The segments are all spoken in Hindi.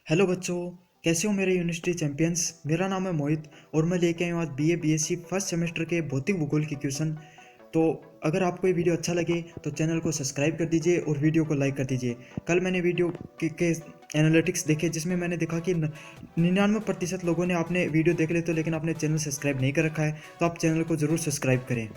हेलो बच्चों, कैसे हो मेरे यूनिवर्सिटी चैंपियंस। मेरा नाम है मोहित और मैं लेके आया हूँ आज बीए बीएससी फर्स्ट सेमेस्टर के भौतिक भूगोल के क्वेश्चन। तो अगर आपको ये वीडियो अच्छा लगे तो चैनल को सब्सक्राइब कर दीजिए और वीडियो को लाइक कर दीजिए। कल मैंने वीडियो के एनालिटिक्स देखे जिसमें मैंने देखा कि 99% लोगों ने आपने वीडियो देख लेते हो लेकिन आपने चैनल सब्सक्राइब नहीं कर रखा है, तो आप चैनल को ज़रूर सब्सक्राइब करें।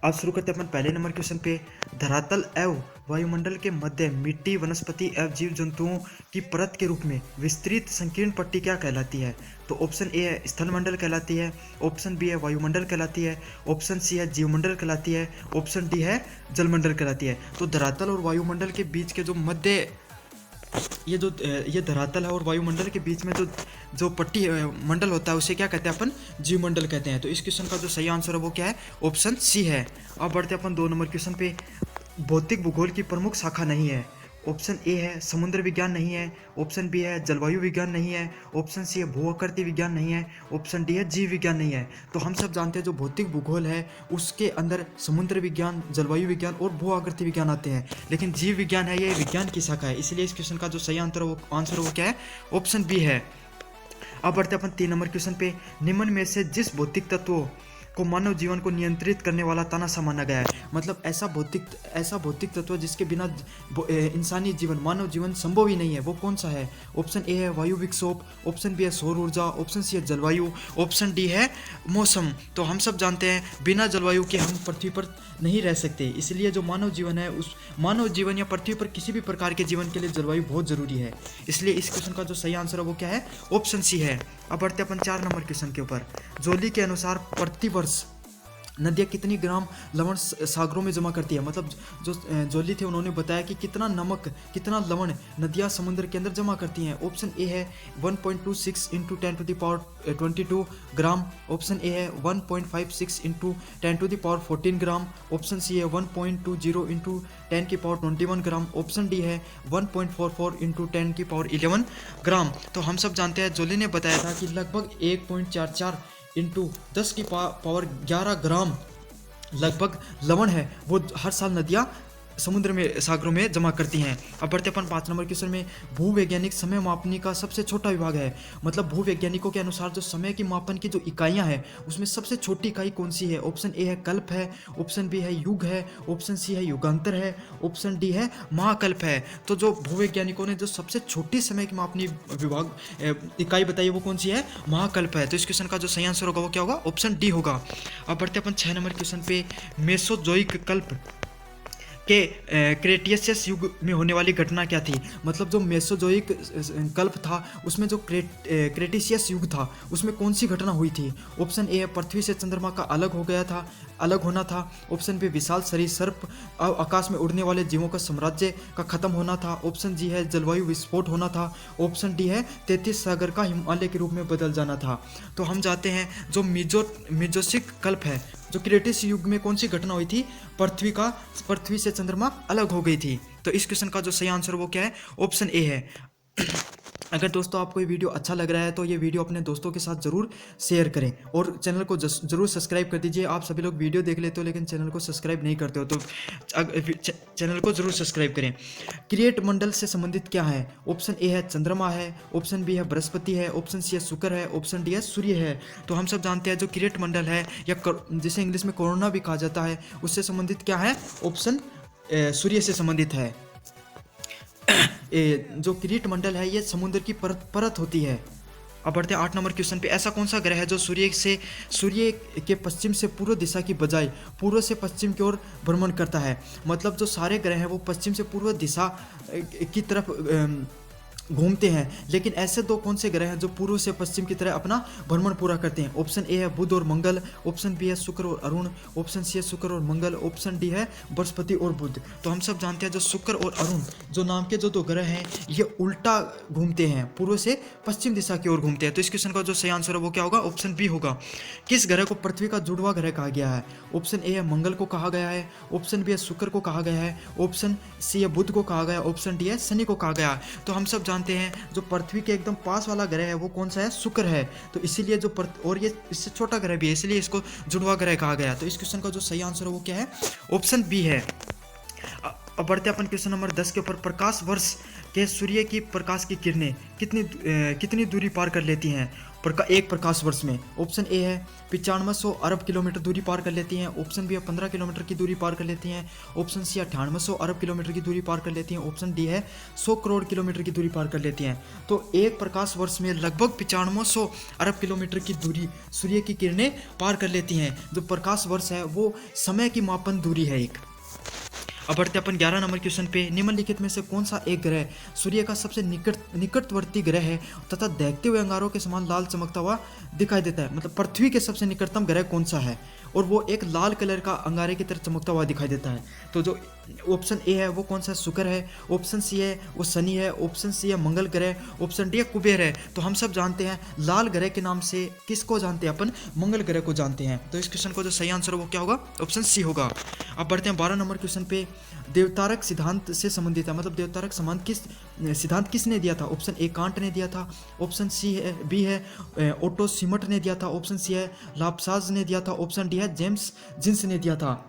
आज शुरू करते हैं अपन पहले नंबर क्वेश्चन पे। धरातल एवं वायुमंडल के मध्य मिट्टी, वनस्पति एवं जीव जंतुओं की परत के रूप में विस्तृत संकीर्ण पट्टी क्या कहलाती है? तो ऑप्शन ए है स्थलमंडल कहलाती है, ऑप्शन बी है वायुमंडल कहलाती है, ऑप्शन सी है जीवमंडल कहलाती है, ऑप्शन डी है जलमंडल कहलाती है। तो धरातल और वायुमंडल के बीच के जो मध्य ये धरातल है और वायुमंडल के बीच में जो जो पट्टी मंडल होता है उसे क्या कहते हैं अपन? जीवमंडल कहते हैं। तो इस क्वेश्चन का जो सही आंसर है वो क्या है? ऑप्शन सी है। अब बढ़ते हैं अपन 2 नंबर क्वेश्चन पे। भौतिक भूगोल की प्रमुख शाखा नहीं है। ऑप्शन ए है समुद्र विज्ञान नहीं है, ऑप्शन बी है जलवायु विज्ञान नहीं है, ऑप्शन सी है भू आकृति विज्ञान नहीं है, ऑप्शन डी है जीव विज्ञान नहीं है। तो हम सब जानते हैं जो भौतिक भूगोल है उसके अंदर समुद्र विज्ञान, जलवायु विज्ञान और भू आकृति विज्ञान आते हैं, लेकिन जीव विज्ञान है ये विज्ञान की शाखा है। इसलिए इस क्वेश्चन का जो सही आंसर वो क्या है? ऑप्शन बी है। अब बढ़ते अपन 3 नंबर क्वेश्चन पे। निम्न में से जिस भौतिक तत्व को मानव जीवन को नियंत्रित करने वाला तानाशाह माना गया है, मतलब ऐसा भौतिक तत्व जिसके बिना इंसानी जीवन, मानव जीवन संभव ही नहीं है, वो कौन सा है? ऑप्शन ए है वायु विक्षोभ, ऑप्शन बी है सौर ऊर्जा, ऑप्शन सी है जलवायु, ऑप्शन डी है मौसम। तो हम सब जानते हैं बिना जलवायु के हम पृथ्वी पर नहीं रह सकते, इसलिए जो मानव जीवन है उस मानव जीवन या पृथ्वी पर किसी भी प्रकार के जीवन के लिए जलवायु बहुत जरूरी है। इसलिए इस क्वेश्चन का जो सही आंसर है वो क्या है? ऑप्शन सी है। अब बढ़ते अपन 4 नंबर क्वेश्चन के ऊपर। जोली के अनुसार प्रतिवर्ष नदियाँ कितनी ग्राम लवण सागरों में जमा करती है? मतलब जो जोली थे उन्होंने बताया कि कितना नमक, कितना लवण नदियाँ समुद्र के अंदर जमा करती हैं। ऑप्शन ए है 1.26 इंटू 10⁻22 ग्राम, ऑप्शन ए है 1.56 इंटू 10⁻14 ग्राम, ऑप्शन सी है 1.20 इंटू 10⁻21 ग्राम, ऑप्शन डी है 1.44 इंटू 10⁻11 ग्राम। तो हम सब जानते हैं जोली ने बताया था कि लगभग 1.44 इंटू 10 की पावर 11 ग्राम लगभग लवण है वो हर साल नदियाँ समुद्र में, सागरों में जमा करती हैं। अब बढ़ते अपन 5 नंबर क्वेश्चन में। भूवैज्ञानिक समय मापनी का सबसे छोटा विभाग है, मतलब भूवैज्ञानिकों के अनुसार जो समय की मापन की जो इकाइयां हैं उसमें सबसे छोटी इकाई कौन सी है? ऑप्शन ए है कल्प है, ऑप्शन बी है युग है, ऑप्शन सी है युगांतर है, ऑप्शन डी है महाकल्प है। तो जो भूवैज्ञानिकों ने जो सबसे छोटी समय की मापनी इकाई बताई वो कौन सी है? महाकल्प है। तो इस क्वेश्चन का जो सही आंसर होगा वो क्या होगा? ऑप्शन डी होगा। अब बढ़ते अपन 6 नंबर क्वेश्चन पे। मेसोजोइक कल्प के क्रेटियसियस युग में होने वाली घटना क्या थी? मतलब जो मेसोजोइक कल्प था उसमें जो क्रेटिशियस युग था उसमें कौन सी घटना हुई थी? ऑप्शन ए है पृथ्वी से चंद्रमा का अलग होना था, ऑप्शन बी विशाल सरीसृप आकाश में उड़ने वाले जीवों का साम्राज्य का खत्म होना था, ऑप्शन जी है जलवायु विस्फोट होना था, ऑप्शन डी है 33 सागर का हिमालय के रूप में बदल जाना था। तो हम जाते हैं जो मेसोजोइक कल्प है, जो क्रेटिस युग में कौन सी घटना हुई थी? पृथ्वी से चंद्रमा अलग हो गई थी। तो इस क्वेश्चन का जो सही आंसर वो क्या है? ऑप्शन ए है। अगर दोस्तों आपको ये वीडियो अच्छा लग रहा है तो ये वीडियो अपने दोस्तों के साथ ज़रूर शेयर करें और चैनल को ज़रूर सब्सक्राइब कर दीजिए। आप सभी लोग वीडियो देख लेते हो लेकिन चैनल को सब्सक्राइब नहीं करते हो, तो चैनल को ज़रूर सब्सक्राइब करें। क्रिएट मंडल से संबंधित क्या है? ऑप्शन ए है चंद्रमा है, ऑप्शन बी है बृहस्पति है, ऑप्शन सी है शुक्र है, ऑप्शन डी है सूर्य है। तो हम सब जानते हैं जो क्रिएट मंडल है या जिसे इंग्लिश में कोरोना भी कहा जाता है उससे संबंधित क्या है? ऑप्शन सूर्य से संबंधित है। जो किरीट मंडल है ये समुद्र की परत होती है। अब बढ़ते हैं 8 नंबर क्वेश्चन पे। ऐसा कौन सा ग्रह है जो सूर्य के पश्चिम से पूर्व दिशा की बजाय पूर्व से पश्चिम की ओर भ्रमण करता है? मतलब जो सारे ग्रह हैं वो पश्चिम से पूर्व दिशा की तरफ घूमते हैं, लेकिन ऐसे 2 कौन से ग्रह हैं जो पूर्व से पश्चिम की तरह अपना भ्रमण पूरा करते हैं? ऑप्शन ए है बुध और मंगल, ऑप्शन बी है शुक्र और अरुण, ऑप्शन सी है शुक्र और मंगल, ऑप्शन डी है बृहस्पति और बुध। तो हम सब जानते हैं जो शुक्र और अरुण जो नाम के जो 2 ग्रह हैं ये उल्टा घूमते हैं, पूर्व से पश्चिम दिशा की ओर घूमते हैं। तो इस क्वेश्चन का जो सही आंसर है वो क्या होगा? ऑप्शन बी होगा। किस ग्रह को पृथ्वी का जुड़वा ग्रह कहा गया है? ऑप्शन ए है मंगल को कहा गया है, ऑप्शन बी है शुक्र को कहा गया है, ऑप्शन सी है बुध को कहा गया, ऑप्शन डी है शनि को कहा गया। तो हम सब जानते हैं जो पृथ्वी के एकदम पास वाला ग्रह है वो कौन सा है? शुक्र है। तो इसीलिए और ये इससे छोटा ग्रह भी है इसलिए इसको जुड़वा ग्रह कहा गया। तो इस क्वेश्चन का जो सही आंसर है वो क्या है? ऑप्शन बी है। अब बढ़ते हैं अपन क्वेश्चन नंबर 10 के ऊपर। प्रकाश वर्ष के सूर्य की प्रकाश की किरणें कितनी दूरी पार कर लेती हैं एक प्रकाश वर्ष में? ऑप्शन ए है 9500 अरब किलोमीटर दूरी पार कर लेती हैं। ऑप्शन बी है 15 किलोमीटर की दूरी पार कर लेती हैं। ऑप्शन सी 9800 अरब किलोमीटर की दूरी पार कर लेती हैं। ऑप्शन डी है 100 करोड़ किलोमीटर की दूरी पार कर लेती हैं। तो एक प्रकाश वर्ष में लगभग 9500 अरब किलोमीटर की दूरी सूर्य की किरणें पार कर लेती हैं। जो प्रकाश वर्ष है वो समय की मापन दूरी है एक। अब बढ़ते अपन 11 नंबर क्वेश्चन पे। निम्नलिखित में से कौन सा एक ग्रह सूर्य का सबसे निकटवर्ती ग्रह है तथा देखते हुए अंगारों के समान लाल चमकता हुआ दिखाई देता है? मतलब पृथ्वी के सबसे निकटतम ग्रह कौन सा है और वो एक लाल कलर का अंगारे की तरह चमकता हुआ दिखाई देता है? तो जो ऑप्शन ए है वो कौन सा? शुक्र है। ऑप्शन सी है वो शनि है। ऑप्शन सी है मंगल ग्रह। ऑप्शन डी है कुबेर है। तो हम सब जानते हैं लाल ग्रह के नाम से किसको जानते हैं अपन? मंगल ग्रह को जानते हैं। तो इस क्वेश्चन का जो सही आंसर है वो क्या होगा? ऑप्शन सी होगा। अब बढ़ते हैं 12 नंबर क्वेश्चन पे। देवतारक सिद्धांत से संबंधित है, मतलब देवतारक सिद्धांत किसने दिया था? ऑप्शन ए कांट ने दिया था। ऑप्शन सी है बी है ओटो सिमट ने दिया था। ऑप्शन सी है लाप्लास ने दिया था। ऑप्शन डी है जेम्स जिन्स ने दिया था।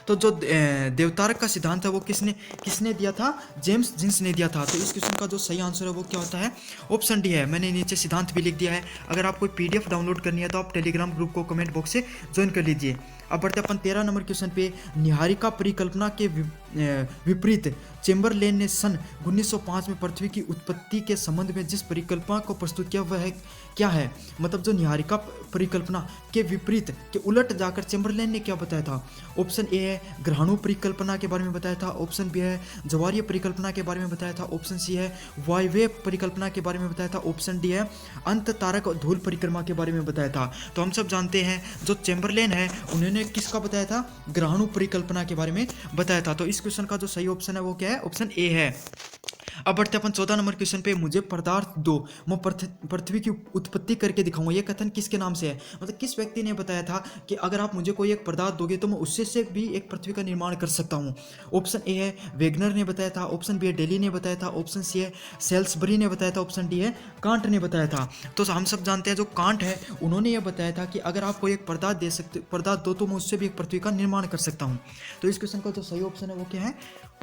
तो जो देवतारक का सिद्धांत है वो किसने दिया था? जेम्स जिन्स ने दिया था। तो इस क्वेश्चन का जो सही आंसर है वो क्या होता है? ऑप्शन डी है। मैंने नीचे सिद्धांत भी लिख दिया है। अगर आप कोई पीडीएफ डाउनलोड करनी है तो आप टेलीग्राम ग्रुप को कमेंट बॉक्स से ज्वाइन कर लीजिए। अब बढ़ते अपन 13 नंबर क्वेश्चन पे। निहारिका परिकल्पना के विपरीत चेम्बरलेन ने सन 1905 में पृथ्वी की उत्पत्ति के संबंध में जिस परिकल्पना को प्रस्तुत किया वह है क्या है? मतलब जो निहारिका परिकल्पना के विपरीत के उलट जाकर चेम्बरलेन ने क्या बताया था? ऑप्शन ए है ग्रहाणु परिकल्पना के बारे में बताया था। ऑप्शन बी है ज्वारीय परिकल्पना के बारे में बताया था। ऑप्शन सी है वायव्य परिकल्पना के बारे में बताया था। ऑप्शन डी है अंत तारक और धूल परिक्रमा के बारे में बताया था। तो हम सब जानते हैं जो चेम्बरलेन है उन्होंने किसका बताया था? ग्रहाणु परिकल्पना के बारे में बताया था। तो इस क्वेश्चन का जो सही ऑप्शन है वो क्या है? ऑप्शन ए है। अब बढ़ते अपन 14 नंबर क्वेश्चन पे। मुझे पदार्थ दो, मैं पृथ्वी की उत्पत्ति करके दिखाऊंगा। ये कथन किसके नाम से है? मतलब किस व्यक्ति ने बताया था कि अगर आप मुझे कोई एक पदार्थ दोगे तो मैं उससे से भी एक पृथ्वी का निर्माण कर सकता हूँ? ऑप्शन ए है वेगनर ने बताया था। ऑप्शन बी है डेली ने बताया था। ऑप्शन सी है सेल्सबरी ने बताया था। ऑप्शन डी है कांट ने बताया था। तो हम सब जानते हैं जो कांट है उन्होंने ये बताया था कि अगर आप कोई एक पदार्थ दो तो मैं उससे भी एक पृथ्वी का निर्माण कर सकता हूँ। तो इस क्वेश्चन का जो सही ऑप्शन है वो क्या है?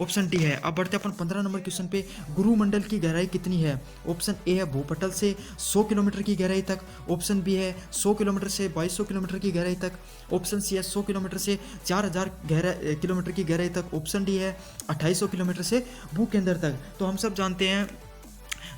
ऑप्शन डी है। अब बढ़ते अपन 15 नंबर क्वेश्चन पे। गुरुमंडल की गहराई कितनी है? ऑप्शन ए है भूपटल से 100 किलोमीटर की गहराई तक। ऑप्शन बी है 100 किलोमीटर से 2200 किलोमीटर की गहराई तक। ऑप्शन सी है 100 किलोमीटर से 4000 किलोमीटर की गहराई तक। ऑप्शन डी है 2800 किलोमीटर से भूकेंद्र तक। तो हम सब जानते हैं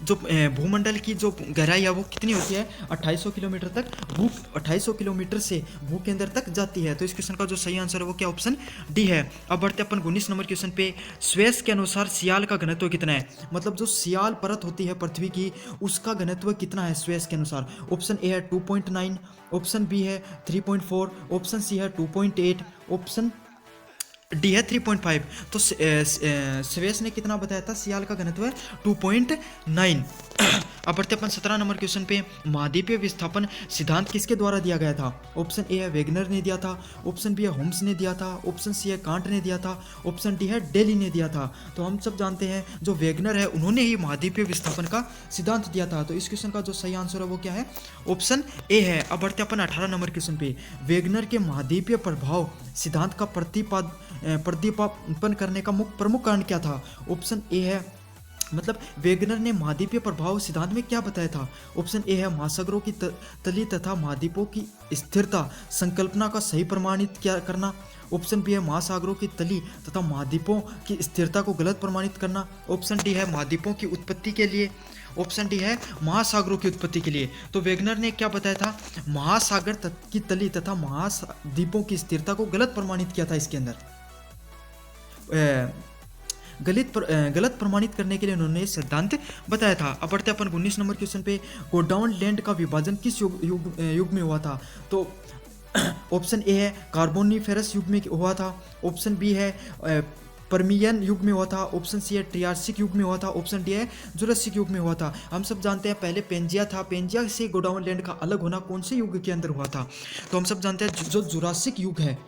जो भूमंडल की जो गहराई है वो कितनी होती है? 2800 किलोमीटर तक 2800 किलोमीटर से भूकेंद्र तक जाती है। तो इस क्वेश्चन का जो सही आंसर है वो क्या? ऑप्शन डी है। अब बढ़ते अपन 19 नंबर क्वेश्चन पे। स्वेस के अनुसार सियाल का घनत्व कितना है? मतलब जो सियाल परत होती है पृथ्वी की उसका घनत्व कितना है स्वेस के अनुसार? ऑप्शन ए है 2.9। ऑप्शन बी है 3.4। ऑप्शन सी है 2.8। ऑप्शन डी है 3.5। तो स्वेस ने कितना बताया था? सियाल का घनत्व है 2.9। अब बढ़ते अपन 17 नंबर क्वेश्चन पे। महाद्वीपीय विस्थापन सिद्धांत किसके द्वारा दिया गया था? ऑप्शन ए है वेगनर ने दिया था। ऑप्शन बी है होम्स ने दिया था। ऑप्शन सी है कांट ने दिया था। ऑप्शन डी है डेली ने दिया था। तो हम सब जानते हैं जो वेगनर है उन्होंने ही महाद्वीपीय विस्थापन का सिद्धांत दिया था। तो इस क्वेश्चन का जो सही आंसर है वो क्या है? ऑप्शन ए है। अब बढ़ते अपन 18 नंबर क्वेश्चन पे। वेगनर के महाद्वीपीय प्रभाव सिद्धांत का प्रतिपादन करने का प्रमुख कारण क्या था? ऑप्शन ए है मतलब वेगनर ने महाद्वीपीय प्रभाव सिद्धांत में क्या बताया था? ऑप्शन ए है महासागरों की तली तथा महाद्वीपों की स्थिरता संकल्पना का सही प्रमाणित क्या करना। ऑप्शन बी है महासागरों की तली तथा महाद्वीपों की स्थिरता को गलत प्रमाणित करना। ऑप्शन डी है महाद्वीपों की उत्पत्ति के लिए। ऑप्शन डी है महासागरों की उत्पत्ति के लिए। तो वेगनर ने क्या बताया था? महासागर की तली तथा महाद्वीपों की स्थिरता को गलत प्रमाणित किया था। इसके अंदर गलत प्रमाणित करने के लिए उन्होंने सिद्धांत बताया था। अब बढ़ते अपन 19 नंबर क्वेश्चन पे। गोडाउन लैंड का विभाजन किस युग में हुआ था? तो ऑप्शन ए है कार्बोनिफेरस युग में हुआ था। ऑप्शन बी है परमियन युग में हुआ था। ऑप्शन सी है ट्रियासिक युग में हुआ था। ऑप्शन डी है जुरासिक युग में हुआ था। हम सब जानते हैं पहले पेंजिया था, पेंजिया से गोडाउन लैंड का अलग होना कौन से युग के अंदर हुआ था? तो हम सब जानते हैं जो जुरासिक युग है,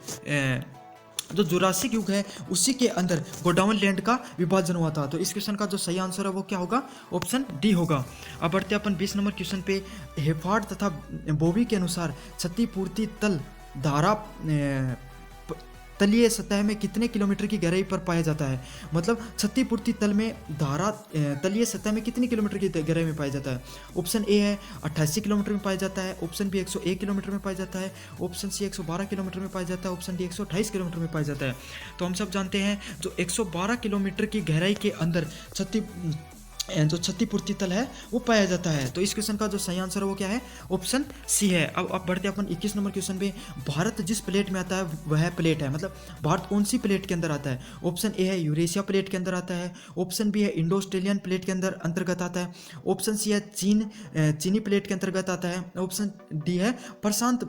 जो जुरासिक युग है उसी के अंदर गोडाउन लैंड का विभाजन हुआ था। तो इस क्वेश्चन का जो सही आंसर है वो क्या होगा? ऑप्शन डी होगा। अब बढ़ते अपन 20 नंबर क्वेश्चन पे। हेफार्ड तथा बोवी के अनुसार क्षतिपूर्ति तल तलीय सतह में कितने किलोमीटर की गहराई पर पाया जाता है? मतलब क्षतिपूर्ति तल में धारा तलीय सतह में कितनी किलोमीटर की गहराई में पाया जाता है? ऑप्शन ए है 88 किलोमीटर में पाया जाता है, ऑप्शन बी 101 किलोमीटर में पाया जाता है, ऑप्शन सी 112 किलोमीटर में पाया जाता है, ऑप्शन डी 128 किलोमीटर में पाया जाता है। तो हम सब जानते हैं जो 112 किलोमीटर की गहराई के अंदर जो क्षतिपूर्ति तल है वो पाया जाता है। तो इस क्वेश्चन का जो सही आंसर है वो क्या है? ऑप्शन सी है। अब बढ़ते हैं अपन 21 नंबर क्वेश्चन पे। भारत जिस प्लेट में आता है वह प्लेट है, मतलब भारत कौन सी प्लेट के अंदर आता है? ऑप्शन ए है यूरेशिया प्लेट के अंदर आता है, ऑप्शन बी है इंडो ऑस्ट्रेलियन प्लेट के अंदर अंतर्गत आता है, ऑप्शन सी है चीनी प्लेट के अंतर्गत आता है, ऑप्शन डी है प्रशांत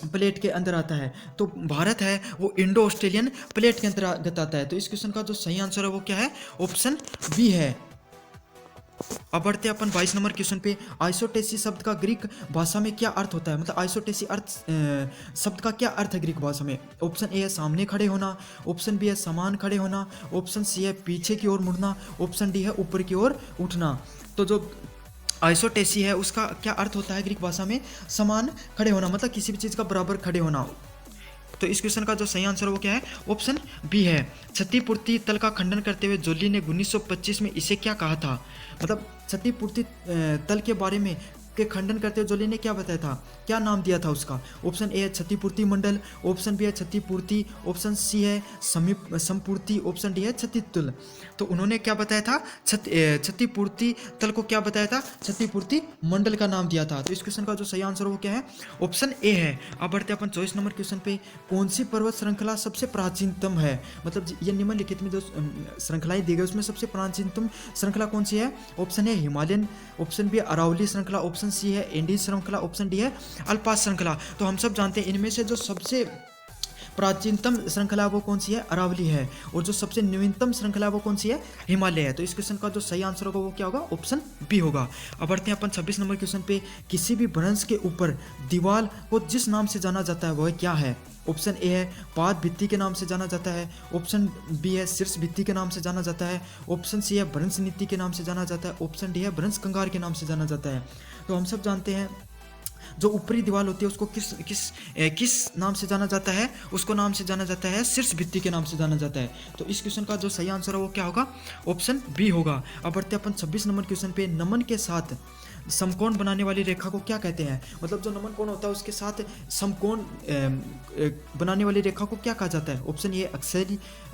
प्लेट के अंदर आता है। तो भारत है वो इंडो ऑस्ट्रेलियन प्लेट के अंतर्गत आता है। तो इस क्वेश्चन का जो सही आंसर है वो क्या है? ऑप्शन बी है। अब बढ़ते हैं अपन 22 नंबर क्वेश्चन पे। आइसोटेसी शब्द का ग्रीक भाषा में क्या अर्थ होता है? मतलब आइसोटेसी शब्द का क्या अर्थ है ग्रीक भाषा में? ऑप्शन ए है सामने खड़े होना, ऑप्शन बी है समान खड़े होना, ऑप्शन सी है पीछे की ओर मुड़ना, ऑप्शन डी है ऊपर की ओर उठना। तो जो आइसोटेसी है उसका क्या अर्थ होता है ग्रीक भाषा में? समान खड़े होना, मतलब किसी भी चीज़ का बराबर खड़े होना। तो इस क्वेश्चन का जो सही आंसर है वो क्या है? ऑप्शन बी है। क्षतिपूर्ति तल का खंडन करते हुए जोली ने 1925 में इसे क्या कहा था? मतलब क्षतिपूर्ति तल के बारे में के खंडन करते हुए जोली ने क्या बताया था, क्या नाम दिया था उसका? ऑप्शन ए है क्षतिपूर्ति मंडल, ऑप्शन बी है क्षतिपूर्ति, ऑप्शन सी है समपूर्ति, ऑप्शन डी है क्षतितुल। तो उन्होंने क्या बताया था? क्षतिपूर्ति तल को क्या बताया था? क्षतिपूर्ति मंडल का नाम दिया था। तो इस क्वेश्चन का जो सही आंसर वो क्या है? ऑप्शन ए है। अब बढ़ते अपन 24 नंबर क्वेश्चन पे। कौन सी पर्वत श्रृंखला सबसे प्राचीनतम है? मतलब ये निम्नलिखित में जो श्रृंखलाएं दी गई उसमें सबसे प्राचीनतम श्रृंखला कौन सी है? Option A Himalayan, option B Aravalli श्रृंखला, ऑप्शन सी है इंडीज श्रृंखला, ऑप्शन डी है अल्पास श्रृंखला। तो हम सब जानते हैं इनमें से जो सबसे प्राचीनतम श्रृंखला वो कौन सी है? अरावली है। और जो सबसे नवीनतम श्रृंखला वो कौन सी है? हिमालय है। तो इस क्वेश्चन का जो सही आंसर होगा वो क्या होगा? ऑप्शन बी होगा। अब बढ़ते हैं अपन 26 नंबर क्वेश्चन पे। किसी भी भ्रंश के ऊपर दीवार को जिस नाम से जाना जाता है वह क्या है? ऑप्शन ए है पाद भित्ति के नाम से जाना जाता है, ऑप्शन बी है शीर्ष भित्ति के नाम से जाना जाता है, ऑप्शन सी है भ्रंश नीति के नाम से जाना जाता है, ऑप्शन डी है भ्रंश कंगार के नाम से जाना जाता है। तो हम सब जानते हैं जो ऊपरी दीवार होती है उसको किस नाम से जाना जाता है? उसको नाम से जाना जाता है शीर्ष भित्ति के नाम से जाना जाता है। तो इस क्वेश्चन का जो सही आंसर है वो क्या होगा? ऑप्शन बी होगा। अब बढ़ते अपन 26 नंबर क्वेश्चन पे। नमन के साथ समकोण बनाने वाली रेखा को क्या कहते हैं? मतलब जो नमन कोण होता है उसके साथ समकोण बनाने वाली रेखा को क्या कहा जाता है? ऑप्शन ए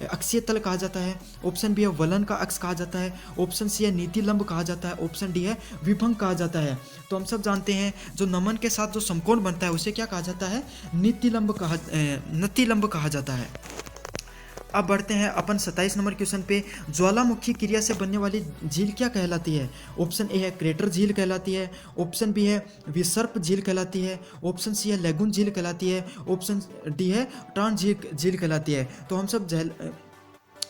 अक्षीय तल कहा जाता है, ऑप्शन बी है वलन का अक्ष कहा जाता है, ऑप्शन सी है नीति लंब कहा जाता है, ऑप्शन डी है विभंग कहा जाता है। तो हम सब जानते हैं जो नमन के साथ जो समकोण बनता है उसे क्या कहा जाता है? नति लंब कहा जाता है। अब बढ़ते हैं अपन 27 नंबर क्वेश्चन पे। ज्वालामुखी क्रिया से बनने वाली झील क्या कहलाती है? ऑप्शन ए है क्रेटर झील कहलाती है, ऑप्शन बी है विसर्प झील कहलाती है, ऑप्शन सी है लेगुन झील कहलाती है, ऑप्शन डी है ट्रांस झील कहलाती है। तो हम सब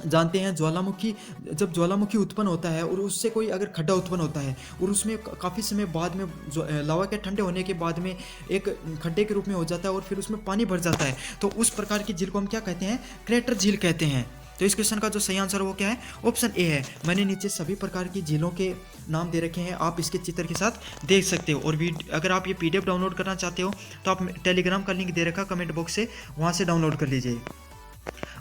जानते हैं जब ज्वालामुखी उत्पन्न होता है और उससे कोई अगर खड्डा उत्पन्न होता है और उसमें काफ़ी समय बाद में लावा के ठंडे होने के बाद में एक खड्डे के रूप में हो जाता है और फिर उसमें पानी भर जाता है, तो उस प्रकार की झील को हम क्या कहते हैं? क्रेटर झील कहते हैं। तो इस क्वेश्चन का जो सही आंसर है वो क्या है? ऑप्शन ए है। मैंने नीचे सभी प्रकार की झीलों के नाम दे रखे हैं, आप इसके चित्र के साथ देख सकते हो। और अगर आप ये PDF डाउनलोड करना चाहते हो तो आप टेलीग्राम का लिंक दे रखा कमेंट बॉक्स से, वहाँ से डाउनलोड कर लीजिए।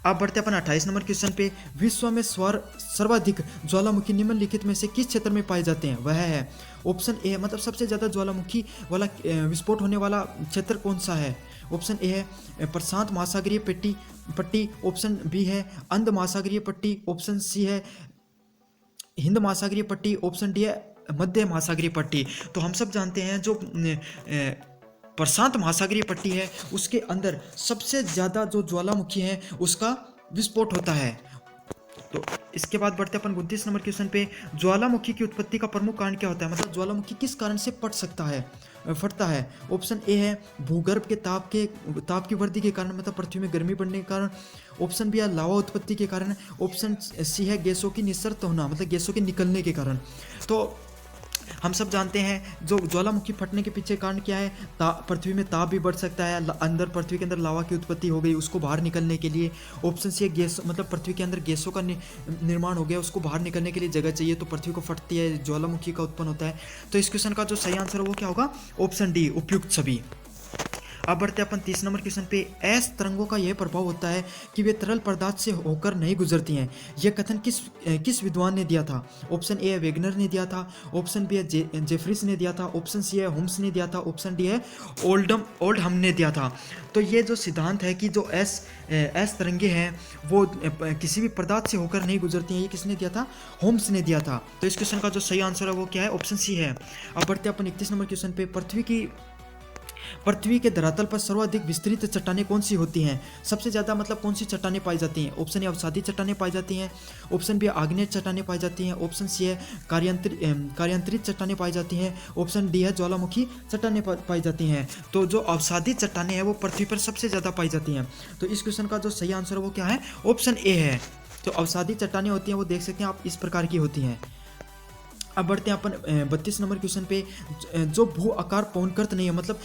आप बढ़ते अपन 28 नंबर क्वेश्चन पे। विश्व में सर्वाधिक ज्वालामुखी निम्नलिखित में से किस क्षेत्र में पाए जाते हैं? वह है ऑप्शन ए, मतलब सबसे ज़्यादा ज्वालामुखी वाला विस्फोट होने वाला क्षेत्र कौन सा है? ऑप्शन ए है प्रशांत महासागरीय पट्टी, ऑप्शन बी है अंध महासागरीय पट्टी, ऑप्शन सी है हिंद महासागरीय पट्टी, ऑप्शन डी है मध्य महासागरीय पट्टी। तो हम सब जानते हैं जो प्रशांत महासागरीय पट्टी है उसके अंदर सबसे ज़्यादा जो ज्वालामुखी है उसका विस्फोट होता है। तो इसके बाद बढ़ते अपन 29 नंबर क्वेश्चन पे। ज्वालामुखी की उत्पत्ति का प्रमुख कारण क्या होता है? मतलब ज्वालामुखी किस कारण से फटता है? ऑप्शन ए है भूगर्भ के ताप की वृद्धि के कारण, मतलब पृथ्वी में गर्मी बढ़ने के कारण, ऑप्शन बी है लावा उत्पत्ति के कारण, ऑप्शन सी है गैसों की निस्सर्त होना, मतलब गैसों के निकलने के कारण। तो हम सब जानते हैं जो ज्वालामुखी फटने के पीछे कारण क्या है? पृथ्वी में ताप भी बढ़ सकता है, अंदर पृथ्वी के अंदर लावा की उत्पत्ति हो गई, उसको बाहर निकलने के लिए। ऑप्शन सी गैस, मतलब पृथ्वी के अंदर गैसों का निर्माण हो गया, उसको बाहर निकलने के लिए जगह चाहिए, तो पृथ्वी को फटती है, ज्वालामुखी का उत्पन्न होता है। तो इस क्वेश्चन का जो सही आंसर है वो क्या होगा? ऑप्शन डी, उपयुक्त सभी। अब बढ़ते हैं अपन 30 नंबर क्वेश्चन पे। एस तरंगों का यह प्रभाव होता है कि वे तरल पदार्थ से होकर नहीं गुजरती हैं। यह कथन किस विद्वान ने दिया था? ऑप्शन ए है वेगनर ने दिया था, ऑप्शन बी है जेफरीस ने दिया था, ऑप्शन सी है होम्स ने दिया था, ऑप्शन डी है ओल्डहम ने दिया था। तो ये जो सिद्धांत है कि जो एस तरंगे हैं वो किसी भी पदार्थ से होकर नहीं गुजरती हैं, ये किसने दिया था? होम्स ने दिया था। तो इस क्वेश्चन का जो सही आंसर है वो क्या है? ऑप्शन सी है। अब बढ़ते हैं अपन 31 नंबर क्वेश्चन पे। पृथ्वी के धरातल पर सर्वाधिक विस्तृत चट्टानें कौन सी होती हैं? सबसे ज्यादा मतलब कौन सी चट्टानें पाई जाती हैं? ऑप्शन ए अवसादी चट्टानें पाई जाती हैं, ऑप्शन बी आग्नेय चट्टानें पाई जाती हैं, ऑप्शन सी है कार्यांतरित चट्टानें पाई जाती हैं, ऑप्शन डी है ज्वालामुखी चट्टानें पाई जाती हैं। तो जो अवसादी चट्टानें हैं वो पृथ्वी पर सबसे ज्यादा पाई जाती हैं। तो इस क्वेश्चन का जो सही आंसर है वो क्या है? ऑप्शन ए है। तो अवसादी चट्टानें होती हैं वो देख सकते हैं आप इस प्रकार की होती हैं। अब बढ़ते हैं अपन 32 नंबर क्वेश्चन पे। जो भू आकार पवनकृत नहीं है, मतलब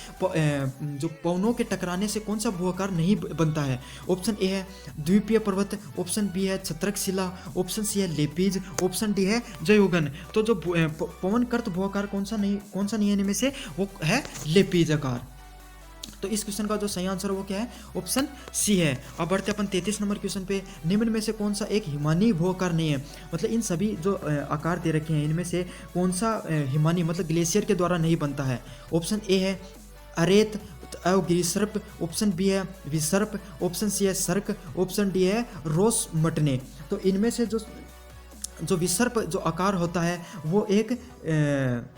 जो पवनों के टकराने से कौन सा भू आकार नहीं बनता है? ऑप्शन ए है द्वीपीय पर्वत, ऑप्शन बी है छत्रक शिला, ऑप्शन सी है लेपीज, ऑप्शन डी है जयोगन। तो जो पवनकृत भू आकार कौन सा नहीं है इनमें से? वो है लेपीज आकार। तो इस क्वेश्चन का जो सही आंसर है वो क्या है? ऑप्शन सी है। अब बढ़ते अपन 33 नंबर क्वेश्चन पे। निम्न में से कौन सा एक हिमानी भू आकार नहीं है? मतलब इन सभी जो आकार दे रखे हैं इनमें से कौन सा हिमानी मतलब ग्लेशियर के द्वारा नहीं बनता है? ऑप्शन ए है अरेत गिरिसर्प, ऑप्शन बी है विसर्प, ऑप्शन सी है सर्क, ऑप्शन डी है रोस मटने। तो इनमें से जो विसर्प जो आकार होता है वो एक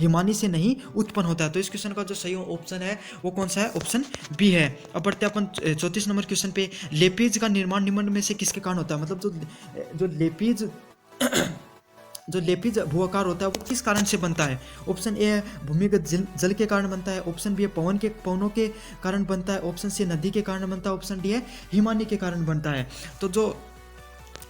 हिमानी से नहीं उत्पन्न होता है। तो इस क्वेश्चन का जो सही ऑप्शन है वो कौन सा है? ऑप्शन बी है। अब बढ़ते हैं अपन 34 नंबर क्वेश्चन पे। लेपीज का निर्माण निम्न में से किसके कारण होता है? मतलब जो लेपीज भू आकार होता है वो किस कारण से बनता है? ऑप्शन ए है भूमिगत जल के कारण बनता है, ऑप्शन बी है पवनों के कारण बनता है, ऑप्शन सी नदी के कारण बनता है, ऑप्शन डी है हिमानी के कारण बनता है। तो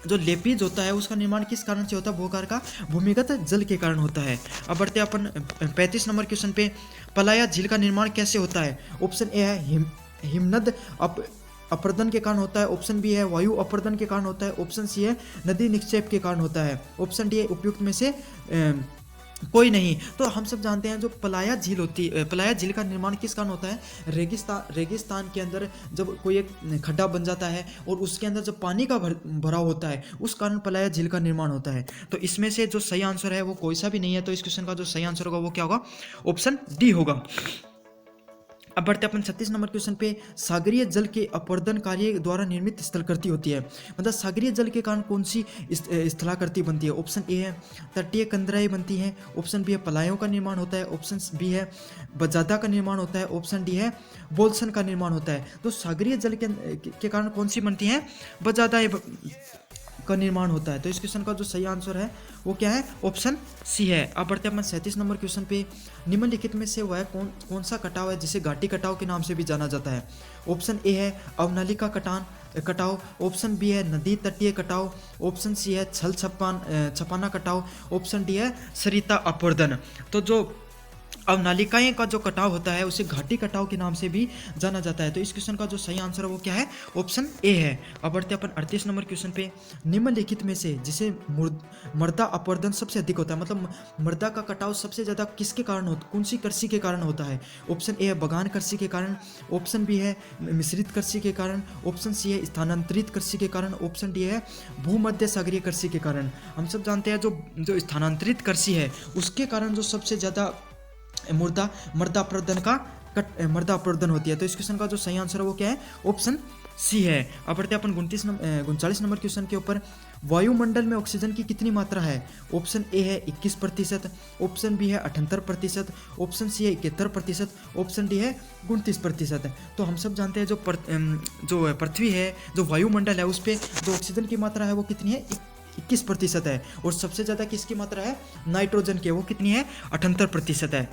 जो लेपीज होता है उसका निर्माण किस कारण से होता है? भूकार का भूमिगत जल के कारण होता है। अब बढ़ते हैं अपन 35 नंबर क्वेश्चन पे। पलाया झील का निर्माण कैसे होता है? ऑप्शन ए है हिमनद अपर्दन के कारण होता है, ऑप्शन बी है वायु अपर्दन के कारण होता है, ऑप्शन सी है नदी निक्षेप के कारण होता है, ऑप्शन डी है उपयुक्त में से कोई नहीं। तो हम सब जानते हैं जो पलाया झील होती है, पलाया झील का निर्माण किस कारण होता है? रेगिस्तान के अंदर जब कोई एक खड्डा बन जाता है और उसके अंदर जब पानी का भराव होता है उस कारण पलाया झील का निर्माण होता है। तो इसमें से जो सही आंसर है वो कोई सा भी नहीं है। तो इस क्वेश्चन का जो सही आंसर होगा वो क्या होगा? ऑप्शन डी होगा। अब बढ़ते अपन 36 नंबर क्वेश्चन पे। सागरीय जल के अपवर्तन कार्य द्वारा निर्मित स्थलाकृति होती है, मतलब सागरीय जल के कारण कौन सी स्थलाकृति बनती है? ऑप्शन ए है तटीय कंदराएं बनती हैं, ऑप्शन बी है पलायों का निर्माण होता है, ऑप्शन बी है बजादा का निर्माण होता है, ऑप्शन डी है बोल्सन का निर्माण होता है। तो सागरीय जल के कारण कौन सी बनती है? बजादा का निर्माण होता है। तो इस क्वेश्चन का जो सही आंसर है वो क्या है? ऑप्शन सी है। अब बढ़ते हैं 37 नंबर क्वेश्चन पे। निम्नलिखित में से वह कौन सा कटाव है जिसे घाटी कटाव के नाम से भी जाना जाता है? ऑप्शन ए है अवनालिका कटाव, ऑप्शन बी है नदी तटीय कटाव, ऑप्शन सी है छल छपाना कटाव, ऑप्शन डी है सरिता अपवर्तन। तो जो अवनालिकाएं का जो कटाव होता है उसे घाटी कटाव के नाम से भी जाना जाता है। तो इस क्वेश्चन का जो सही आंसर है वो क्या है? ऑप्शन ए है। अब बढ़ते अपन 38 नंबर क्वेश्चन पे। निम्नलिखित में से जिसे मृदा अपवर्तन सबसे अधिक होता है, मतलब मृदा का कटाव सबसे ज्यादा किसके कारण होता है? कौन सी कृषि के कारण होता है? ऑप्शन ए है बगान कृषि के कारण, ऑप्शन बी है मिश्रित कृषि के कारण, ऑप्शन सी है स्थानांतरित कृषि के कारण, ऑप्शन डी है भूमध्य सागरीय कृषि के कारण। हम सब जानते हैं जो स्थानांतरित कृषि है उसके कारण जो सबसे ज्यादा मृदा अपवर्तन होती है। तो इस क्वेश्चन का जो सही आंसर है वो क्या है? ऑप्शन सी है। अब बढ़ते हैं अपन 39 नंबर क्वेश्चन के ऊपर। वायुमंडल में ऑक्सीजन की कितनी मात्रा है? ऑप्शन ए है 21%, ऑप्शन बी है 78%, ऑप्शन सी है 71%, ऑप्शन डी है 29%। तो हम सब जानते हैं जो पृथ्वी है, जो वायुमंडल है उस पर जो ऑक्सीजन की मात्रा है वो कितनी है? 21% है। और सबसे ज़्यादा किसकी मात्रा है? नाइट्रोजन की, वो कितनी है? 78% है।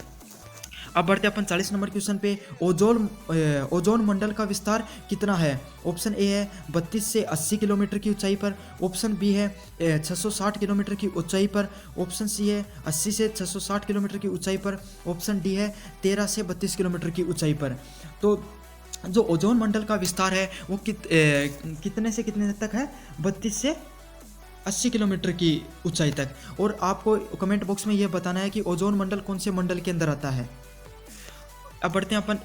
अब बढ़ते अपन 40 नंबर क्वेश्चन पे। ओजोन मंडल का विस्तार कितना है? ऑप्शन ए है 32 से 80 किलोमीटर की ऊंचाई पर, ऑप्शन बी है 660 किलोमीटर की ऊंचाई पर, ऑप्शन सी है 80 से 660 किलोमीटर की ऊंचाई पर, ऑप्शन डी है 13 से 32 किलोमीटर की ऊंचाई पर। तो जो ओजोन मंडल का विस्तार है वो कितने से कितने तक है? 32 से 80 किलोमीटर की ऊंचाई तक। और आपको कमेंट बॉक्स में यह बताना है कि ओजोन मंडल कौन से मंडल के अंदर आता है। अब बढ़ते हैं अपन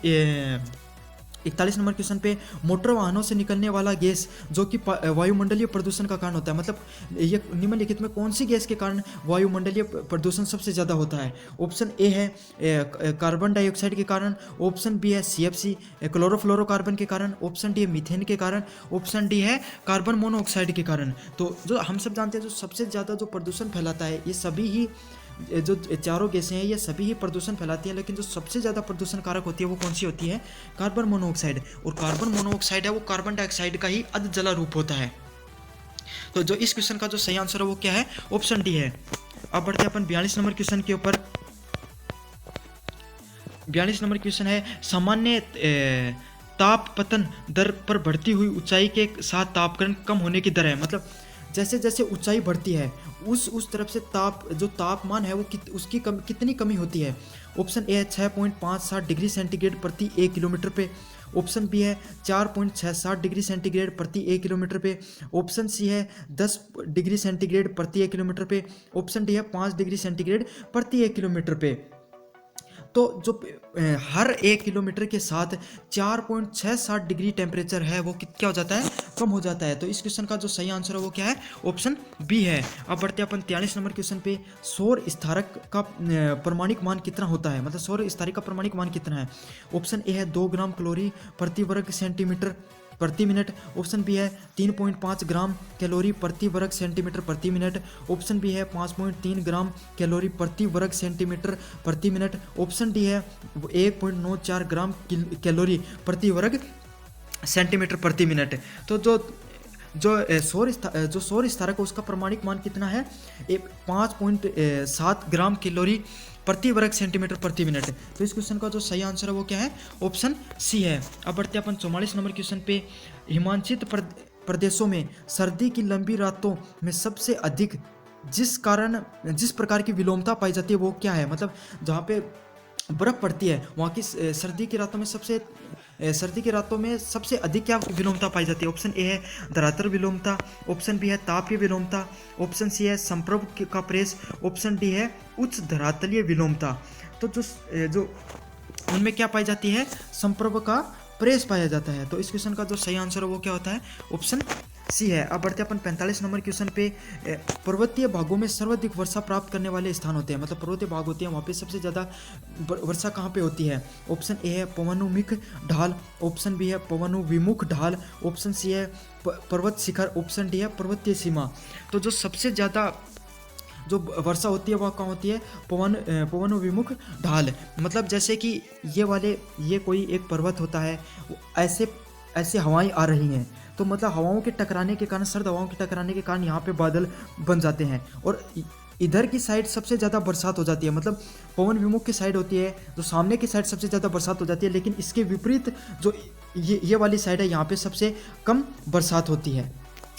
41 नंबर क्वेश्चन पे मोटर वाहनों से निकलने वाला गैस जो कि वायुमंडलीय प्रदूषण का कारण होता है, मतलब ये निम्नलिखित में कौन सी गैस के कारण वायुमंडलीय प्रदूषण सबसे ज़्यादा होता है? ऑप्शन ए है कार्बन डाइऑक्साइड के कारण, ऑप्शन बी है CFC क्लोरोफ्लोरोकार्बन के कारण, ऑप्शन डी है मीथेन के कारण, ऑप्शन डी है कार्बन मोनोऑक्साइड के कारण। तो जो हम सब जानते हैं जो सबसे ज़्यादा जो प्रदूषण फैलाता है ये सभी ही जो चारों गैसें हैं ये सभी ही प्रदूषण फैलाती हैं, लेकिन जो सबसे ज़्यादा प्रदूषण कारक होती है वो कौन सी होती है? Carbon monoxide. और कार्बन मोनोऑक्साइड है वो कार्बन डाइऑक्साइड का ही अधजला रूप होता है। तो जो इस क्वेश्चन का जो सही आंसर है वो क्या है? ऑप्शन डी है। अब बढ़ते हैं अपन 42 नंबर क्वेश्चन के ऊपर। 42 नंबर क्वेश्चन है सामान्य ताप पतन दर पर बढ़ती हुई ऊंचाई के साथ तापक्रम कम होने की दर है, मतलब जैसे जैसे ऊंचाई बढ़ती है उस तरफ से जो तापमान है वो उसकी कितनी कमी होती है? ऑप्शन ए है 6.57 डिग्री सेंटीग्रेड प्रति 1 किलोमीटर पे, ऑप्शन बी है 4.67 डिग्री सेंटीग्रेड प्रति 1 किलोमीटर पे, ऑप्शन सी है 10 डिग्री सेंटीग्रेड प्रति 1 किलोमीटर पे, ऑप्शन डी है 5 डिग्री सेंटीग्रेड प्रति 1 किलोमीटर पे। तो जो हर 1 किलोमीटर के साथ 4.67 डिग्री टेम्परेचर है वो क्या हो जाता है? कम हो जाता है। तो इस क्वेश्चन का जो सही आंसर है वो क्या है? ऑप्शन बी है। अब बढ़ते हैं अपन 43 नंबर क्वेश्चन पे। सौर स्तारक का प्रमाणिक मान कितना होता है, मतलब सौर स्तारक का प्रमाणिक मान कितना है? ऑप्शन ए है 2 ग्राम कैलोरी प्रति वर्ग सेंटीमीटर प्रति मिनट, ऑप्शन बी है 3.5 ग्राम कैलोरी प्रति वर्ग सेंटीमीटर प्रति मिनट, ऑप्शन बी है 5.3 ग्राम कैलोरी प्रति वर्ग सेंटीमीटर प्रति मिनट, ऑप्शन डी है 1.94 ग्राम कैलोरी प्रति वर्ग सेंटीमीटर प्रति मिनट। तो जो सौर स्तारक है उसका प्रमाणिक मान कितना है? 5.7 ग्राम कैलोरी प्रति वर्ग सेंटीमीटर प्रति मिनट। तो इस क्वेश्चन का जो सही आंसर है वो क्या है? ऑप्शन सी है। अब बढ़ते हैं अपन 44 नंबर क्वेश्चन पे। हिमांशित प्रदेशों में सर्दी की लंबी रातों में सबसे अधिक जिस प्रकार की विलोमता पाई जाती है वो क्या है? मतलब जहाँ पे बर्फ पड़ती है वहाँ की सर्दी की रातों में सबसे अधिक क्या विलोमता पाई जाती है? ऑप्शन ए है धरातल विलोमता, ऑप्शन बी है तापीय विलोमता, ऑप्शन सी है संप्रभ का प्रेस, ऑप्शन डी है उच्च धरातलीय विलोमता। तो जो उनमें क्या पाई जाती है? संप्रभ का प्रेस पाया जाता है। तो इस क्वेश्चन का जो सही आंसर है वो क्या होता है? ऑप्शन सी है। अब बढ़ते अपन 45 नंबर क्वेश्चन पे। पर्वतीय भागों में सर्वाधिक वर्षा प्राप्त करने वाले स्थान होते हैं, मतलब पर्वतीय भाग होते हैं वहाँ पे सबसे ज़्यादा वर्षा कहाँ पे होती है? ऑप्शन ए है पवनोन्मुख ढाल, ऑप्शन बी है पवनोन्विमुख ढाल, ऑप्शन सी है पर्वत शिखर, ऑप्शन डी है पर्वतीय सीमा। तो जो सबसे ज़्यादा जो वर्षा होती है वह कहाँ होती है? पवनोन्मुख ढाल। मतलब जैसे कि ये कोई एक पर्वत होता है, ऐसे हवाएं आ रही हैं तो मतलब हवाओं के टकराने के कारण, सर्द हवाओं के टकराने के कारण यहाँ पे बादल बन जाते हैं और इधर की साइड सबसे ज़्यादा बरसात हो जाती है। मतलब पवन विमुख की साइड होती है जो सामने की साइड सबसे ज़्यादा बरसात हो जाती है, लेकिन इसके विपरीत जो ये वाली साइड है यहाँ पे सबसे कम बरसात होती है।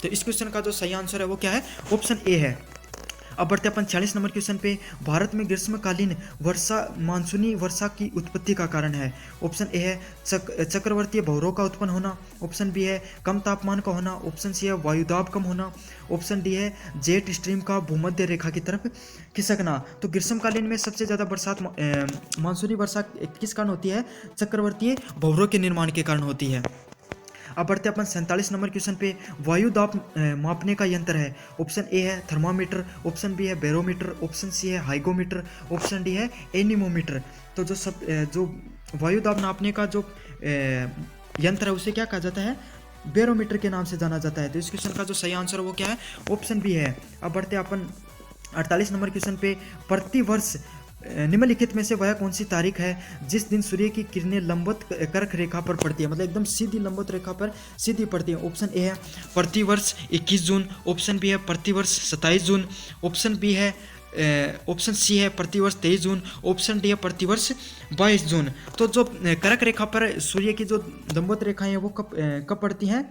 तो इस क्वेश्चन का जो सही आंसर है वो क्या है? ऑप्शन ए है। अब बढ़ते अपन 46 नंबर क्वेश्चन पे। भारत में ग्रीष्मकालीन वर्षा मानसूनी वर्षा की उत्पत्ति का कारण है। ऑप्शन ए है चक्रवर्तीय भंवरों का उत्पन्न होना, ऑप्शन बी है कम तापमान का होना, ऑप्शन सी है वायुदाब कम होना, ऑप्शन डी है जेट स्ट्रीम का भूमध्य रेखा की तरफ खिसकना। तो ग्रीष्मकालीन में सबसे ज़्यादा बरसात मानसूनी वर्षा किस कारण होती है? चक्रवर्तीय भंवरों के निर्माण के कारण होती है। अब बढ़ते अपन 47 नंबर क्वेश्चन पे। वायु दाब मापने का यंत्र है। ऑप्शन ए है थर्मामीटर, ऑप्शन बी है बैरोमीटर, ऑप्शन सी है हाइगोमीटर, ऑप्शन डी है एनीमोमीटर। तो जो वायु दाब नापने का जो यंत्र है उसे क्या कहा जाता है? बैरोमीटर के नाम से जाना जाता है। तो इस क्वेश्चन का जो सही आंसर है वो क्या है? ऑप्शन बी है। अब बढ़ते अपन 48 नंबर क्वेश्चन पे। प्रतिवर्ष निम्नलिखित में से वह कौन सी तारीख है जिस दिन सूर्य की किरणें लंबवत कर्क रेखा पर पड़ती है, मतलब एकदम सीधी लंबवत रेखा पर सीधी पड़ती है? ऑप्शन ए है प्रतिवर्ष 21 जून, ऑप्शन बी है प्रतिवर्ष 27 जून, ऑप्शन बी है ऑप्शन सी है प्रतिवर्ष 23 जून, ऑप्शन डी है प्रतिवर्ष 22 जून। तो जो कर्क रेखा पर सूर्य की जो लंबवत रेखाएं हैं वो कब पड़ती हैं?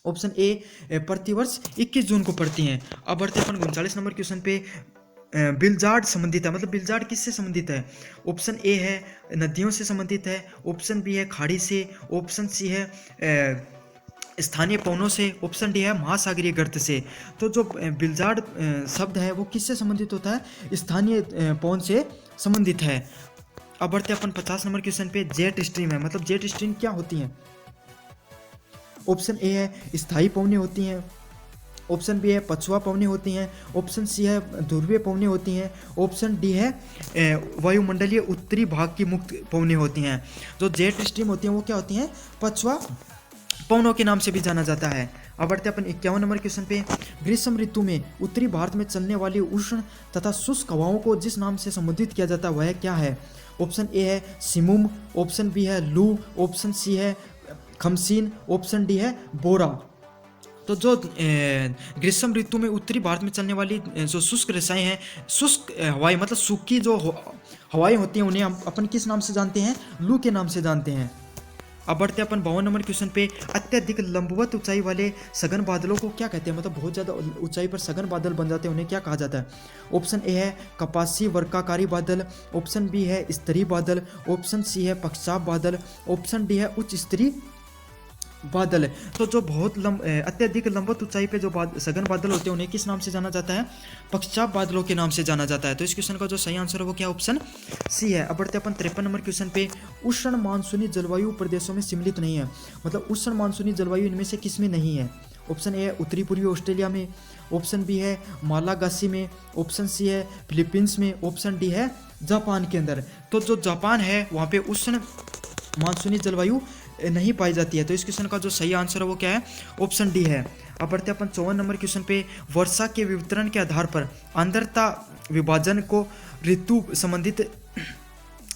ऑप्शन ए प्रतिवर्ष 21 जून को पड़ती हैं। अब बढ़ते अपन 39 नंबर क्वेश्चन पे। बिलजार्ड संबंधित है, मतलब बिलजार्ड किससे संबंधित है? ऑप्शन ए है नदियों से संबंधित है, ऑप्शन बी है खाड़ी से, ऑप्शन सी है स्थानीय पवनों से, ऑप्शन डी है महासागरीय गर्त से। तो जो बिलजार्ड शब्द है वो किससे संबंधित होता है? स्थानीय पवन से संबंधित है। अब बढ़ते हैं अपन 50 नंबर क्वेश्चन पे। जेट स्ट्रीम है, मतलब जेट स्ट्रीम क्या होती है? ऑप्शन ए है स्थायी पवनें होती हैं, ऑप्शन बी है पछुआ पवनें होती हैं, ऑप्शन सी है ध्रुवीय पवनें होती हैं, ऑप्शन डी है वायुमंडलीय उत्तरी भाग की मुक्त पवनें होती हैं। जो जेट स्ट्रीम होती हैं वो क्या होती हैं? पछुआ पवनों के नाम से भी जाना जाता है। अब बढ़ते अपन 51 नंबर क्वेश्चन पे। ग्रीष्म ऋतु में उत्तरी भारत में चलने वाली उष्ण तथा शुष्क हवाओं को जिस नाम से संबोधित किया जाता है वह क्या है? ऑप्शन ए है सिमुम, ऑप्शन बी है लू, ऑप्शन सी है खमसीन, ऑप्शन डी है बोरा। तो जो ग्रीष्म ऋतु में उत्तरी भारत में चलने वाली जो शुष्क रेखाएं हैं, शुष्क हवाएं मतलब सूखी जो हवाएं होती हैं, उन्हें हम अपन किस नाम से जानते हैं? लू के नाम से जानते हैं। अब बढ़ते हैं अपन 52 नंबर क्वेश्चन पे। अत्यधिक लंबवत ऊंचाई वाले सघन बादलों को क्या कहते हैं? मतलब बहुत ज़्यादा ऊंचाई पर सघन बादल बन जाते हैं, उन्हें क्या कहा जाता है? ऑप्शन ए है कपासी वर्गाकारी बादल, ऑप्शन बी है स्तरीय बादल, ऑप्शन सी है पक्षाप बादल, ऑप्शन डी है उच्च स्तरीय बादल। तो जो बहुत अत्यधिक लंबवत ऊंचाई पे जो सघन बादल होते हैं उन्हें किस नाम से जाना जाता है? पक्षाप बादलों के नाम से जाना जाता है। तो इस क्वेश्चन का जो सही आंसर है वो क्या? ऑप्शन सी है। अब बढ़ते अपन 53 नंबर क्वेश्चन पे। उष्ण मानसूनी जलवायु प्रदेशों में सम्मिलित नहीं है, मतलब उष्ण मानसूनी जलवायु इनमें से किसमें नहीं है? ऑप्शन ए है उत्तरी पूर्वी ऑस्ट्रेलिया में, ऑप्शन बी है मालागासी में, ऑप्शन सी है फिलीपींस में, ऑप्शन डी है जापान के अंदर। तो जो जापान है वहाँ पे उष्ण मानसूनी जलवायु नहीं पाई जाती है। तो इस क्वेश्चन का जो सही आंसर है वो क्या है? ऑप्शन डी है। अब बढ़ते अपन 54 नंबर क्वेश्चन पे। वर्षा के वितरण के आधार पर आर्द्रता विभाजन को ऋतु संबंधित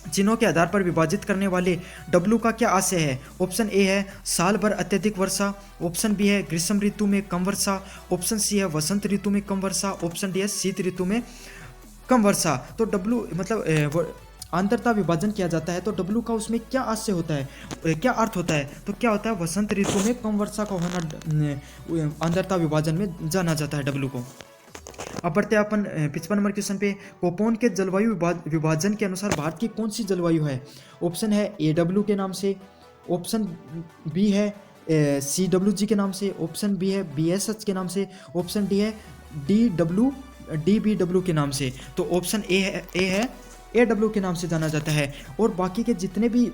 चिन्हों के आधार पर विभाजित करने वाले डब्ल्यू का क्या आशय है? ऑप्शन ए है साल भर अत्यधिक वर्षा, ऑप्शन बी है ग्रीष्म ऋतु में कम वर्षा, ऑप्शन सी है वसंत ऋतु में कम वर्षा, ऑप्शन डी है शीत ऋतु में कम वर्षा। तो डब्ल्यू मतलब आंतरता विभाजन किया जाता है, तो डब्ल्यू का उसमें क्या आशय होता है, क्या अर्थ होता है? तो क्या होता है? वसंत ऋतु में कम वर्षा का होना आंतरता विभाजन में जाना जाता है डब्ल्यू को। अब बढ़ते हैं अपन 55 नंबर क्वेश्चन पे। कोपोन के जलवायु विभाजन के अनुसार भारत की कौन सी जलवायु है? ऑप्शन है AW के नाम से, ऑप्शन बी है CWG के नाम से, ऑप्शन बी है BSH के नाम से, ऑप्शन डी है DBW के नाम से। तो ऑप्शन ए है AW के नाम से जाना जाता है। और बाकी के जितने भी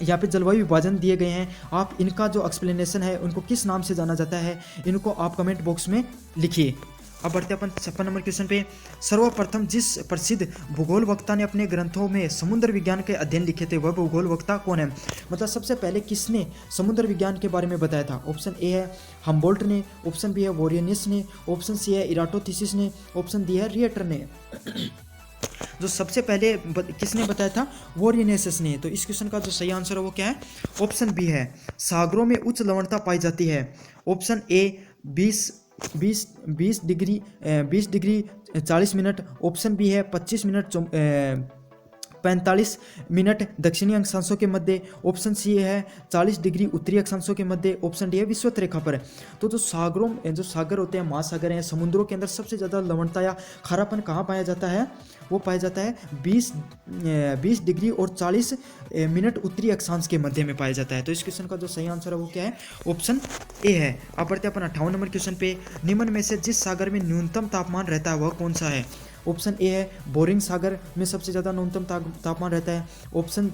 यहाँ पे जलवायु विभाजन दिए गए हैं, आप इनका जो एक्सप्लेनेशन है उनको किस नाम से जाना जाता है, इनको आप कमेंट बॉक्स में लिखिए। अब बढ़ते अपन 56 नंबर क्वेश्चन पे। सर्वप्रथम जिस प्रसिद्ध भूगोल वक्ता ने अपने ग्रंथों में समुद्र विज्ञान के अध्ययन लिखे थे वह भूगोल वक्ता कौन है? मतलब सबसे पहले किसने समुद्र विज्ञान के बारे में बताया था? ऑप्शन ए है हम्बोल्ट ने, ऑप्शन बी है वोरियनिस ने, ऑप्शन सी है इराटोथीसिस ने, ऑप्शन डी है रिएटर ने। जो सबसे पहले किसने बताया था? वोरियनेसिस ने। तो इस क्वेश्चन का जो सही आंसर है वो क्या है? ऑप्शन बी है। सागरों में उच्च लवणता पाई जाती है। Option A 20 degree 40 minute, option B है 25 मिनट 45 मिनट दक्षिणी अक्षांशों के मध्य, ऑप्शन सी है 40 डिग्री उत्तरी अक्षांशों के मध्य, ऑप्शन डी है विषुवत रेखा पर। तो जो सागर होते हैं, महासागर हैं, समुद्रों के अंदर सबसे ज़्यादा लवणता या खारापन कहाँ पाया जाता है? वो पाया जाता है 20 डिग्री और 40 मिनट उत्तरी अक्षांश के मध्य में पाया जाता है। तो इस क्वेश्चन का जो सही आंसर है वो क्या है? ऑप्शन ए है। अब बढ़ते हैं अपन 58 नंबर क्वेश्चन पे। निम्न में से जिस सागर में न्यूनतम तापमान रहता है वह कौन सा है? ऑप्शन ए है बोरिंग सागर में सबसे ज़्यादा न्यूनतम तापमान रहता है, ऑप्शन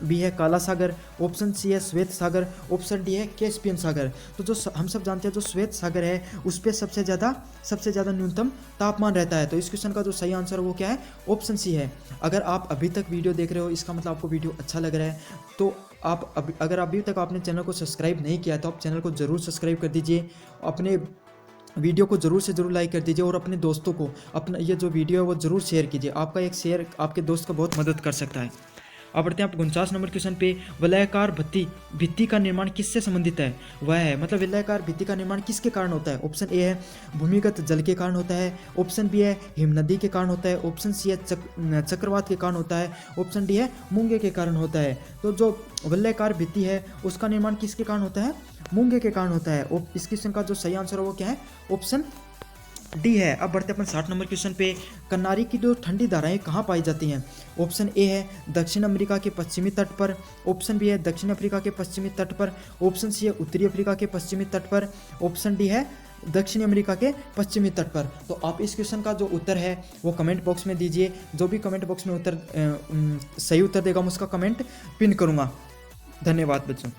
बी है काला सागर, ऑप्शन सी है श्वेत सागर, ऑप्शन डी है कैस्पियन सागर। तो जो हम सब जानते हैं जो श्वेत सागर है उस पर सबसे ज़्यादा न्यूनतम तापमान रहता है। तो इस क्वेश्चन का जो सही आंसर वो क्या है? ऑप्शन सी है। अगर आप अभी तक वीडियो देख रहे हो इसका मतलब आपको वीडियो अच्छा लग रहा है। तो अगर अभी तक आपने चैनल को सब्सक्राइब नहीं किया तो आप चैनल को ज़रूर सब्सक्राइब कर दीजिए, अपने वीडियो को ज़रूर से ज़रूर लाइक कर दीजिए और अपने दोस्तों को अपना ये जो वीडियो है वो ज़रूर शेयर कीजिए। आपका एक शेयर आपके दोस्त को बहुत मदद कर सकता है। अब बढ़ते हैं आप 49 नंबर क्वेश्चन पे। वलयाकार भित्ति का निर्माण किससे संबंधित है? वह है मतलब वलयाकार भित्ति का निर्माण किसके कारण होता है? ऑप्शन ए है भूमिगत जल के कारण होता है, ऑप्शन बी है हिमनदी के कारण होता है, ऑप्शन सी है चक्रवात के कारण होता है, ऑप्शन डी है मूंगे के कारण होता है। तो जो वलयाकार भित्ति है उसका निर्माण किसके कारण होता है? मूंगे के कारण होता है। इस क्वेश्चन का जो सही आंसर है वो क्या है? ऑप्शन डी है। अब बढ़ते अपन 60 नंबर क्वेश्चन पे। कन्नारी की जो ठंडी धाराएं कहाँ पाई जाती हैं? ऑप्शन ए है दक्षिण अमेरिका के पश्चिमी तट पर, ऑप्शन बी है दक्षिण अफ्रीका के पश्चिमी तट पर, ऑप्शन सी है उत्तरी अफ्रीका के पश्चिमी तट पर, ऑप्शन डी है दक्षिण अमेरिका के पश्चिमी तट पर। तो आप इस क्वेश्चन का जो उत्तर है वो कमेंट बॉक्स में दीजिए। जो भी कमेंट बॉक्स में सही उत्तर देगा मैं उसका कमेंट पिन करूँगा। धन्यवाद बच्चों।